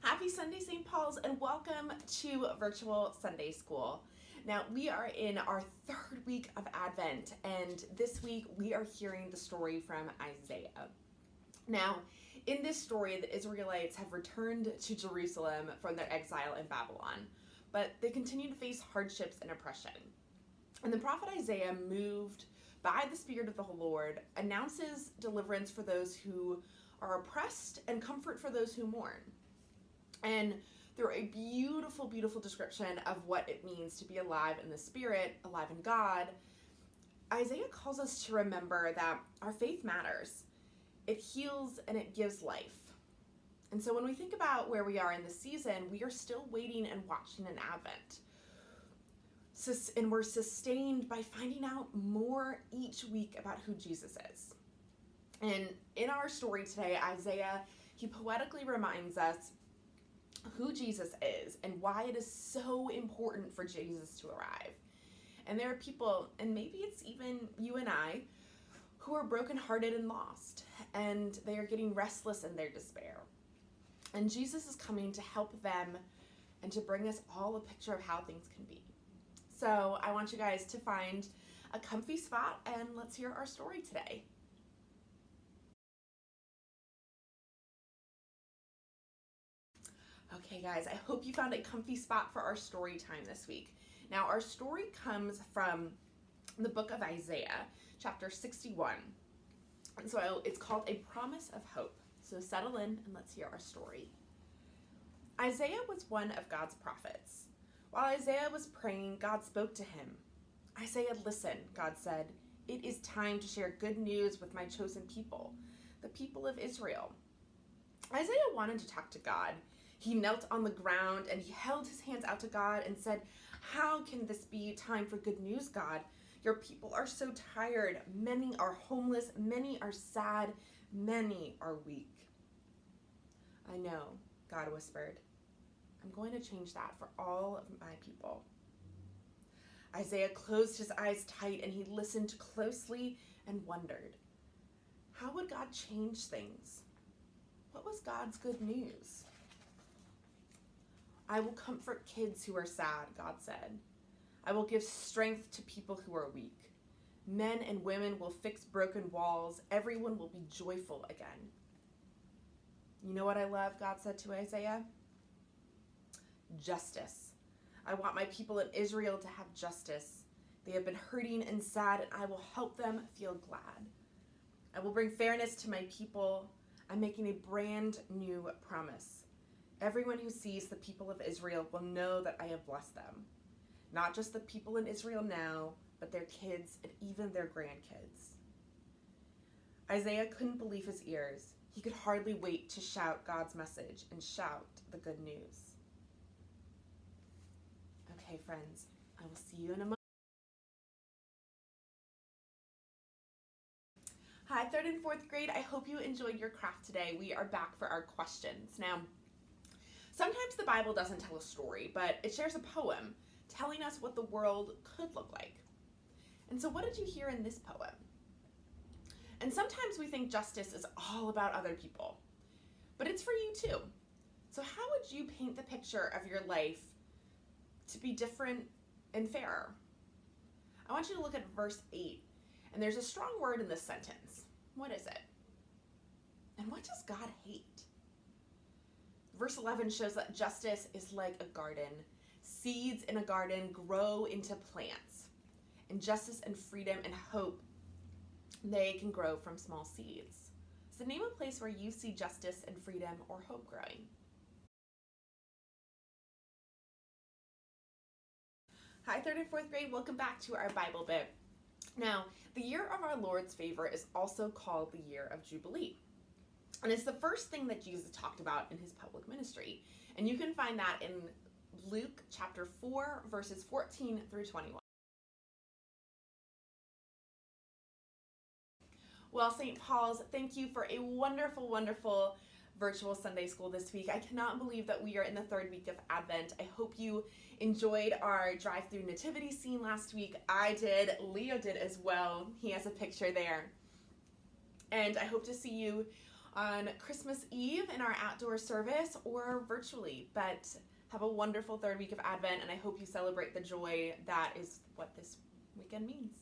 Happy Sunday, St. Paul's, and welcome to Virtual Sunday School. Now, we are in our third week of Advent, and this week we are hearing the story from Isaiah. Now, in this story, the Israelites have returned to Jerusalem from their exile in Babylon, but they continue to face hardships and oppression. And the prophet Isaiah, moved by the Spirit of the Lord, announces deliverance for those who are oppressed and comfort for those who mourn. And through a beautiful, beautiful description of what it means to be alive in the Spirit, alive in God, Isaiah calls us to remember that our faith matters. It heals and it gives life. And so when we think about where we are in the season, we are still waiting and watching an Advent. And we're sustained by finding out more each week about who Jesus is. And in our story today, Isaiah, he poetically reminds us who Jesus is and why it is so important for Jesus to arrive. And there are people, and maybe it's even you and I, who are brokenhearted and lost, and they are getting restless in their despair. And Jesus is coming to help them and to bring us all a picture of how things can be. So I want you guys to find a comfy spot and let's hear our story today. Okay guys, I hope you found a comfy spot for our story time this week. Now our story comes from the book of Isaiah, chapter 61. And so it's called A Promise of Hope. So settle in and let's hear our story. Isaiah was one of God's prophets. While Isaiah was praying, God spoke to him. Isaiah, listen, God said. It is time to share good news with my chosen people, the people of Israel. Isaiah wanted to talk to God. He knelt on the ground and he held his hands out to God and said, how can this be time for good news, God? Your people are so tired. Many are homeless. Many are sad. Many are weak. I know, God whispered. I'm going to change that for all of my people. Isaiah closed his eyes tight and he listened closely and wondered, how would God change things? What was God's good news? I will comfort kids who are sad, God said. I will give strength to people who are weak. Men and women will fix broken walls. Everyone will be joyful again. You know what I love, God said to Isaiah? Justice. I want my people in Israel to have justice. They have been hurting and sad, and I will help them feel glad. I will bring fairness to my people. I'm making a brand new promise. Everyone who sees the people of Israel will know that I have blessed them. Not just the people in Israel now, but their kids and even their grandkids. Isaiah couldn't believe his ears. He could hardly wait to shout God's message and shout the good news. Okay, friends, I will see you in a moment. Hi, 3rd and 4th grade. I hope you enjoyed your craft today. We are back for our questions. Now, sometimes the Bible doesn't tell a story, but it shares a poem telling us what the world could look like. And so what did you hear in this poem? And sometimes we think justice is all about other people, but it's for you too. So how would you paint the picture of your life to be different and fairer? I want you to look at verse 8, and there's a strong word in this sentence. What is it? And what does God hate? Verse 11 shows that justice is like a garden. Seeds in a garden grow into plants. And justice and freedom and hope, they can grow from small seeds. So name a place where you see justice and freedom or hope growing. Hi, 3rd and 4th grade. Welcome back to our Bible bit. Now, the year of our Lord's favor is also called the year of Jubilee. And it's the first thing that Jesus talked about in his public ministry. And you can find that in Luke chapter 4, verses 14 through 21. Well, St. Paul's, thank you for a wonderful, wonderful virtual Sunday school this week. I cannot believe that we are in the third week of Advent. I hope you enjoyed our drive-through nativity scene last week. I did. Leo did as well. He has a picture there. And I hope to see you on Christmas Eve in our outdoor service or virtually. But have a wonderful third week of Advent, and I hope you celebrate the joy that is what this weekend means.